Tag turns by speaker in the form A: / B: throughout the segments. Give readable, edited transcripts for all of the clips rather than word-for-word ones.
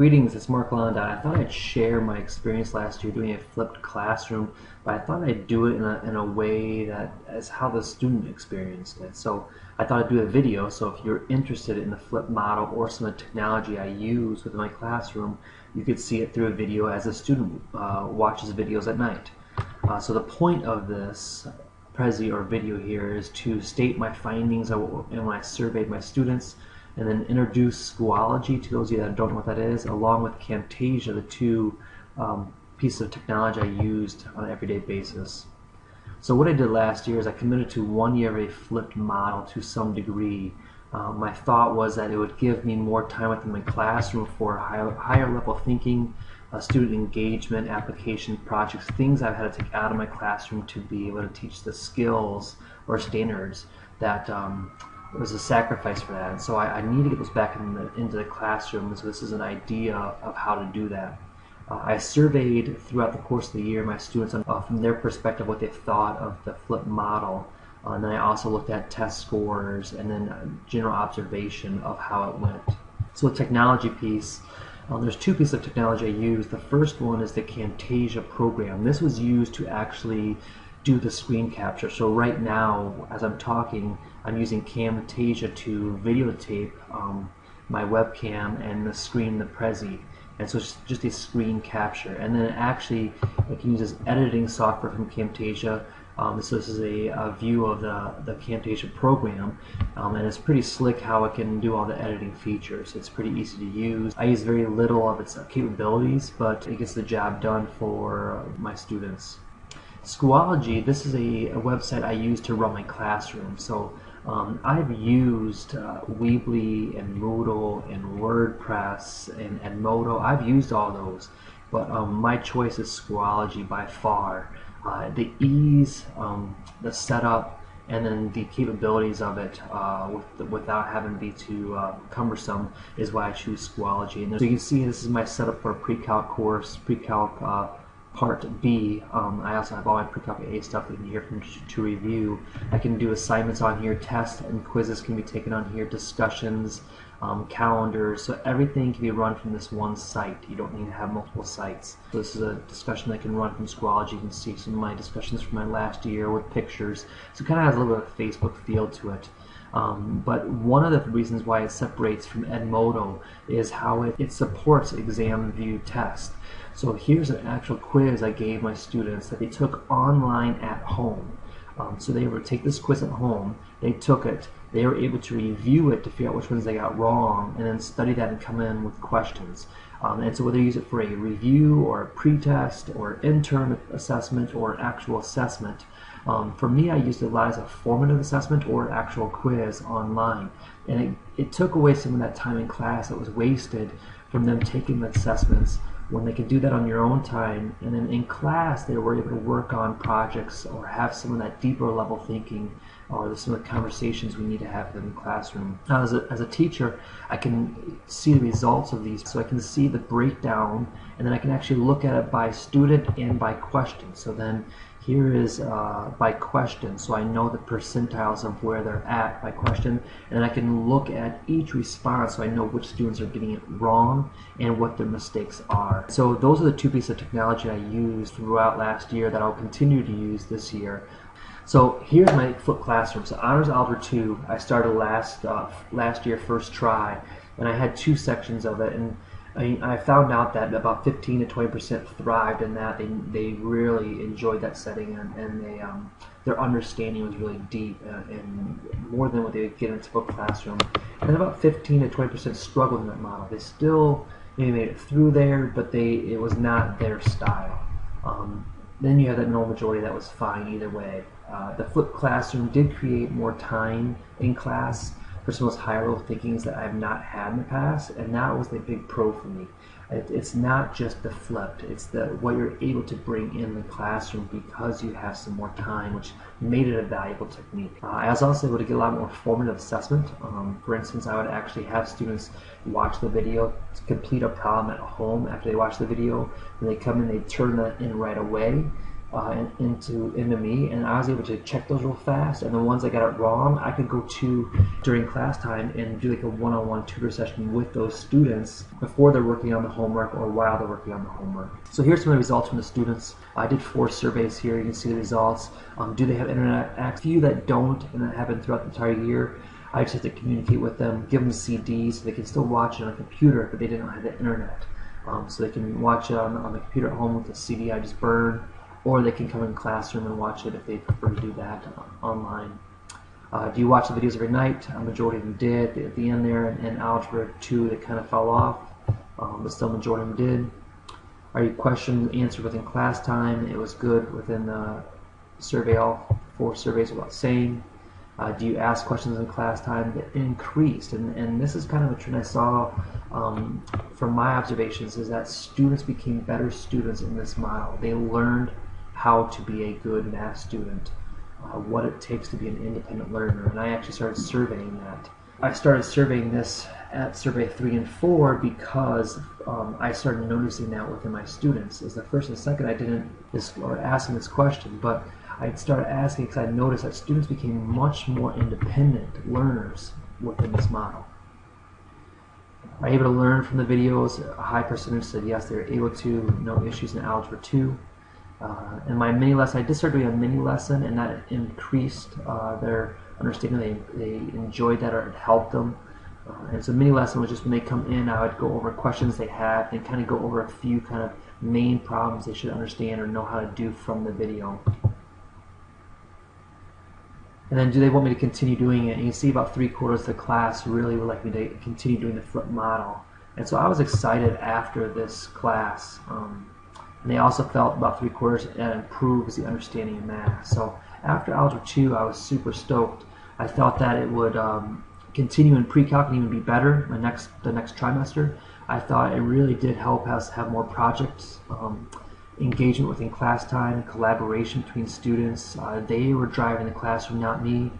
A: Greetings, it's Mark London. I thought I'd share my experience last year doing a flipped classroom, but I thought I'd do it in a way that is how the student experienced it. So I thought I'd do a video, so if you're interested in the flipped model or some of the technology I use within my classroom, you could see it through a video as a student watches videos at night. So the point of this Prezi or video here is to state my findings and when I surveyed my students, and then introduce Schoology to those of you that don't know what that is, along with Camtasia, the two pieces of technology I used on an everyday basis. So what I did last year is I committed to 1 year of a flipped model to some degree. My thought was that it would give me more time within my classroom for higher level thinking, student engagement, application projects, things I've had to take out of my classroom to be able to teach the skills or standards that it was a sacrifice for that. And so I need to get those back into the classroom, and so this is an idea of how to do that. I surveyed throughout the course of the year my students from their perspective what they thought of the flipped model. And then I also looked at test scores and then general observation of how it went. So the technology piece, there's two pieces of technology I used. The first one is the Camtasia program. This was used to actually do the screen capture. So right now, as I'm talking, I'm using Camtasia to videotape my webcam and the screen, the Prezi. And so it's just a screen capture. And then actually, I can use this editing software from Camtasia. So this is a view of the Camtasia program, and it's pretty slick how it can do all the editing features. It's pretty easy to use. I use very little of its capabilities, but it gets the job done for my students. Schoology, this is a website I use to run my classroom. So I've used Weebly and Moodle and WordPress and Edmodo. I've used all those, but my choice is Schoology by far. The ease, the setup, and then the capabilities of it without having to be too cumbersome is why I choose Schoology. And so you can see this is my setup for a pre-calc course, pre-calc Part B. I also have all my pre-calc A stuff in here to review. I can do assignments on here, tests and quizzes can be taken on here, discussions, calendars, so everything can be run from this one site. You don't need to have multiple sites. So this is a discussion that can run from Schoology. You can see some of my discussions from my last year with pictures. So it kind of has a little bit of a Facebook feel to it. But one of the reasons why it separates from Edmodo is how it supports exam view test. So here's an actual quiz I gave my students that they took online at home. So they would take this quiz at home, they took it, they were able to review it to figure out which ones they got wrong, and then study that and come in with questions. And so whether you use it for a review or a pretest or intern assessment or actual assessment, for me I used it a lot as a formative assessment or an actual quiz online. And it took away some of that time in class that was wasted from them taking the assessments when they could do that on your own time, and then in class they were able to work on projects or have some of that deeper level thinking or some of the conversations we need to have in the classroom. Now as a teacher, I can see the results of these, so I can see the breakdown, and then I can actually look at it by student and by question. So then here is by question, so I know the percentiles of where they're at by question, and then I can look at each response so I know which students are getting it wrong and what their mistakes are. So those are the two pieces of technology I used throughout last year that I'll continue to use this year. So here's my flipped classroom. So Honors Algebra 2, I started last year, first try, and I had two sections of it, and I found out that about 15 to 20% thrived in that. They really enjoyed that setting, and their understanding was really deep and more than what they would get in a typical classroom. And then about 15 to 20% struggled in that model. They still maybe made it through there, but it was not their style. Then you have that null majority that was fine either way. The flipped classroom did create more time in class for some of those higher level thinkings that I've not had in the past, and that was the big pro for me. It's not just the flipped, it's what you're able to bring in the classroom because you have some more time, which made it a valuable technique. I was also able to get a lot more formative assessment. For instance, I would actually have students watch the video to complete a problem at home after they watch the video, and they come in, they turn that in right away. into me, and I was able to check those real fast. And the ones that got it wrong, I could go to during class time and do like a one-on-one tutor session with those students before they're working on the homework or while they're working on the homework. So here's some of the results from the students. I did 4 surveys here. You can see the results. Do they have internet access? Few that don't, and that happened throughout the entire year. I just have to communicate with them, give them CDs so they can still watch it on a computer, but they didn't have the internet. So they can watch it on the computer at home with the CD I just burned, or they can come in classroom and watch it if they prefer to do that online. Do you watch the videos every night? A majority of them did. At the end there, in Algebra 2, they kind of fell off, but still a majority of them did. Are your questions answered within class time? It was good within the survey. All 4 surveys were about the same. Do you ask questions in class time? It increased, and this is kind of a trend I saw from my observations, is that students became better students in this model. They learned how to be a good math student, what it takes to be an independent learner, and I actually started surveying that. I started surveying this at survey 3 and 4 because I started noticing that within my students. As the first and second, I didn't asking this question, but I started asking because I noticed that students became much more independent learners within this model. Are you able to learn from the videos? A high percentage said yes, they were able to. No issues in Algebra 2. In my mini lesson, I did start doing a mini lesson, and that increased their understanding. They enjoyed that, or it helped them. And so mini lesson was just when they come in, I would go over questions they had and kind of go over a few kind of main problems they should understand or know how to do from the video. And then, do they want me to continue doing it? And you see about 3/4 of the class really would like me to continue doing the flip model. And so I was excited after this class. And they also felt about 3/4 it improves the understanding of math. So after Algebra 2, I was super stoked. I thought that it would continue in pre-calc and even be better the next trimester. I thought it really did help us have more projects, engagement within class time, collaboration between students. They were driving the classroom, not me.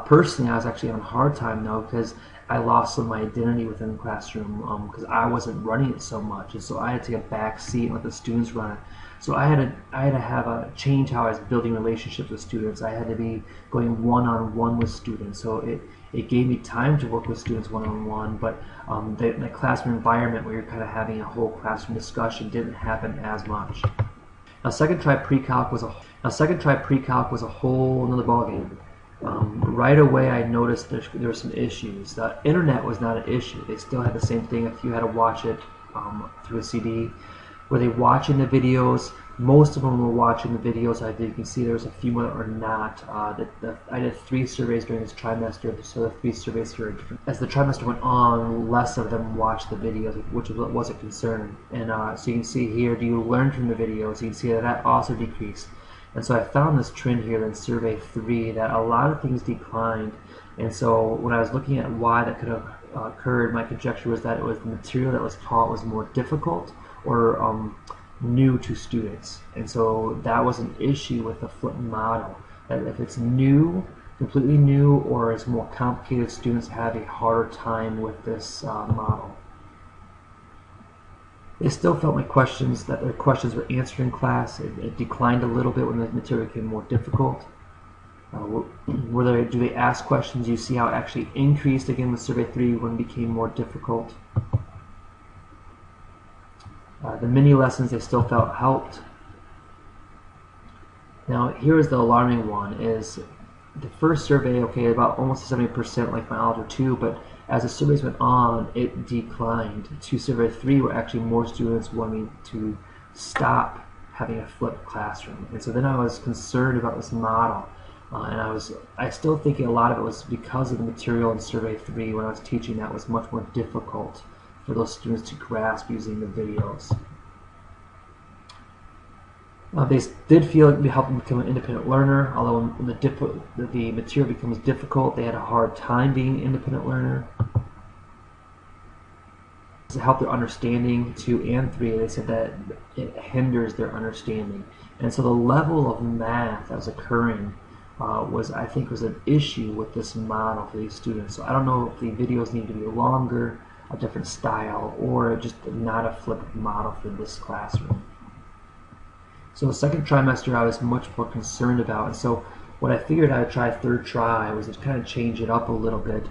A: Personally, I was actually having a hard time though, because I lost some of my identity within the classroom because I wasn't running it so much, and so I had to take a back seat and let the students run it. So I had to have a change how I was building relationships with students. I had to be going one-on-one with students. So it gave me time to work with students one-on-one, but the classroom environment where you're kind of having a whole classroom discussion didn't happen as much. Now, second try pre-calc was a whole another ballgame. Right away, I noticed there were some issues. The internet was not an issue. They still had the same thing if you had to watch it through a CD. Were they watching the videos? Most of them were watching the videos. You can see there was a few more that were not. I did 3 surveys during this trimester, so the 3 surveys here are different. As the trimester went on, less of them watched the videos, which was a concern. And so you can see here, do you learn from the videos? You can see that also decreased. And so I found this trend here in survey 3 that a lot of things declined. And so when I was looking at why that could have occurred, my conjecture was that it was the material that was taught was more difficult or new to students. And so that was an issue with the flip model. That if it's new, completely new, or it's more complicated, students have a harder time with this model. They still felt their questions were answered in class. It declined a little bit when the material became more difficult. Do they ask questions? You see how it actually increased again with survey 3 when it became more difficult. The mini lessons they still felt helped. Now here is the alarming one, is the first survey, okay, about almost 70% like my Algebra 2, but as the surveys went on, it declined to survey 3 where actually more students wanted me to stop having a flipped classroom. And so then I was concerned about this model. And I still thinking a lot of it was because of the material in survey 3 when I was teaching that was much more difficult for those students to grasp using the videos. They did feel it helped them become an independent learner, although when the material becomes difficult, they had a hard time being an independent learner. To help their understanding, 2 and 3, they said that it hinders their understanding. And so the level of math that was occurring I think was an issue with this model for these students. So I don't know if the videos need to be longer, a different style, or just not a flipped model for this classroom. So the second trimester I was much more concerned about, and so what I figured I'd try third try was to kind of change it up a little bit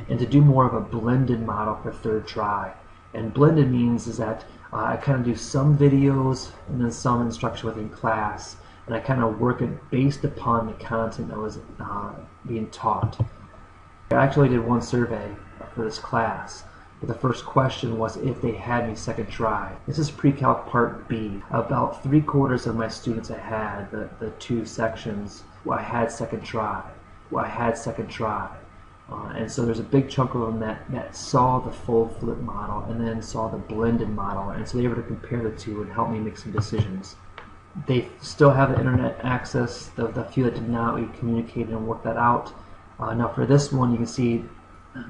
A: and to do more of a blended model for third try. And blended means is that I kind of do some videos and then some instruction within class, and I kind of work it based upon the content that was being taught. I actually did one survey for this class. The first question was if they had me second try. This is pre-calc part B. About 3/4 of my students I had, the two sections, I had second try. And so there's a big chunk of them that saw the full flip model and then saw the blended model, and so they were able to compare the two and help me make some decisions. They still have the internet access. The few that did not, we communicated and worked that out. Now for this one, you can see,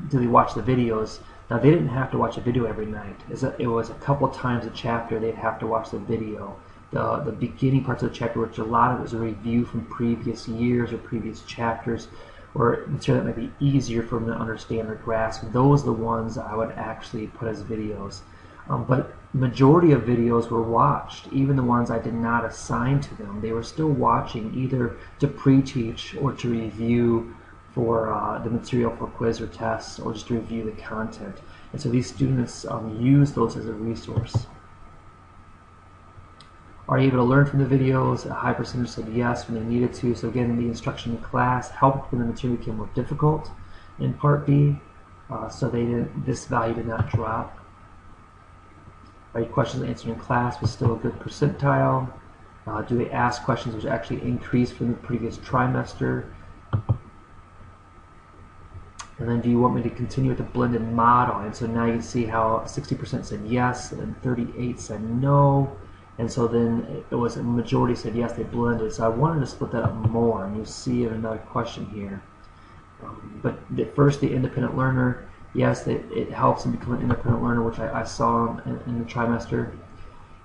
A: do they watch the videos? Now they didn't have to watch a video every night. It was a couple times a chapter they'd have to watch the video. The beginning parts of the chapter, which a lot of it was a review from previous years or previous chapters, or material that might be easier for them to understand or grasp. Those are the ones I would actually put as videos. But majority of videos were watched, even the ones I did not assign to them. They were still watching either to pre-teach or to review for the material for quiz or tests, or just to review the content. And so these students use those as a resource. Are you able to learn from the videos? A high percentage said yes when they needed to. So again, the instruction in class helped when the material became more difficult in Part B. So this value did not drop. Are your questions answered in class was still a good percentile? Do they ask questions which actually increased from the previous trimester? And then do you want me to continue with the blended model? And so now you can see how 60% said yes and 38% said no. And so then it was a majority said yes, they blended. So I wanted to split that up more, and you see in another question here. But first, the independent learner, yes, it helps them become an independent learner, which I saw in the trimester.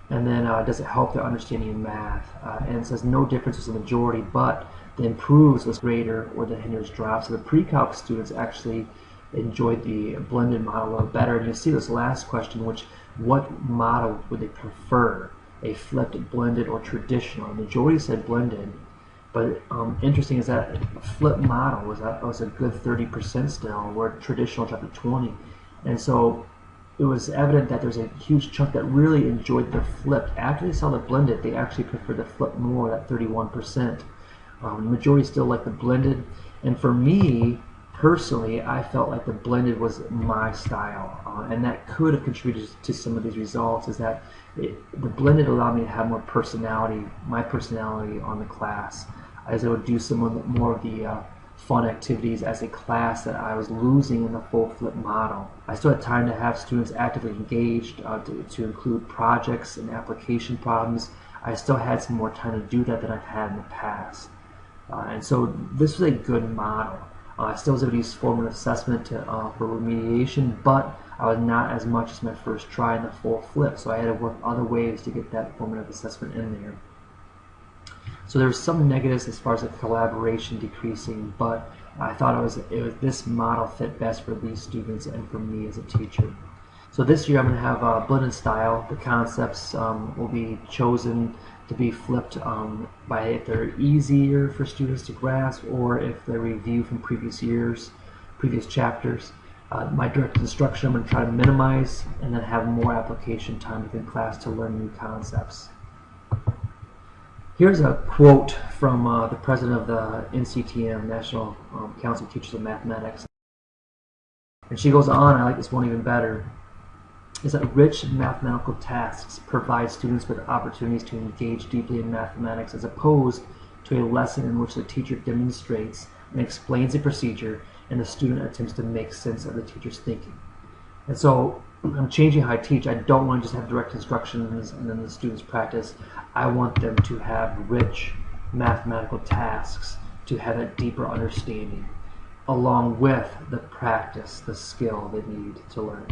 A: And then does it help their understanding of math? And it says no difference was the majority, but the improves was greater or the hinders drop. So the pre-calc students actually enjoyed the blended model a little better. And you'll see this last question, what model would they prefer? A flipped, blended, or traditional? The majority said blended, but interesting is that a flipped model was a good 30% still, where traditional dropped to 20%. And so it was evident that there's a huge chunk that really enjoyed the flipped. After they saw the blended, they actually preferred the flip more, that 31%. The majority still liked the blended, and for me personally, I felt like the blended was my style, and that could have contributed to some of these results. Is that the blended allowed me to have more personality, my personality on the class, as I would do some of more of the fun activities as a class that I was losing in the full flip model. I still had time to have students actively engaged, to include projects and application problems. I still had some more time to do that than I've had in the past. And so this was a good model. I still was able to use formative assessment for remediation, but I was not as much as my first try in the full flip, so I had to work other ways to get that formative assessment in there. So there were some negatives as far as the collaboration decreasing, but I thought this model fit best for these students and for me as a teacher. So this year I'm going to have a blended style. The concepts will be chosen to be flipped by if they're easier for students to grasp or if they're review from previous years, previous chapters. My direct instruction I'm going to try to minimize and then have more application time within class to learn new concepts. Here's a quote from the president of the NCTM, National Council of Teachers of Mathematics. And she goes on, I like this one even better, is that rich mathematical tasks provide students with opportunities to engage deeply in mathematics as opposed to a lesson in which the teacher demonstrates and explains a procedure and the student attempts to make sense of the teacher's thinking. And so I'm changing how I teach. I don't want to just have direct instructions and then the students practice. I want them to have rich mathematical tasks to have a deeper understanding along with the practice, the skill they need to learn.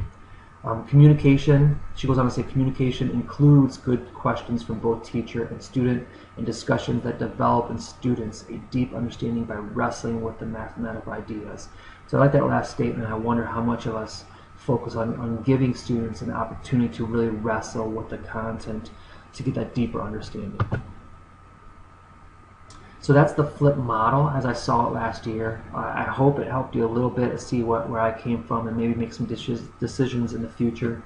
A: Communication, she goes on to say, communication includes good questions from both teacher and student and discussions that develop in students a deep understanding by wrestling with the mathematical ideas. So I like that last statement. I wonder how much of us focus on giving students an opportunity to really wrestle with the content to get that deeper understanding. So that's the flip model as I saw it last year. I hope it helped you a little bit to see where I came from and maybe make some decisions in the future.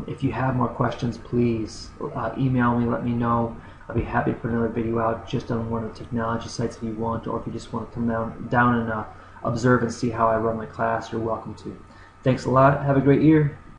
A: If you have more questions, please email me, let me know. I'll be happy to put another video out just on one of the technology sites if you want, or if you just want to come down and observe and see how I run my class, you're welcome to. Thanks a lot. Have a great year.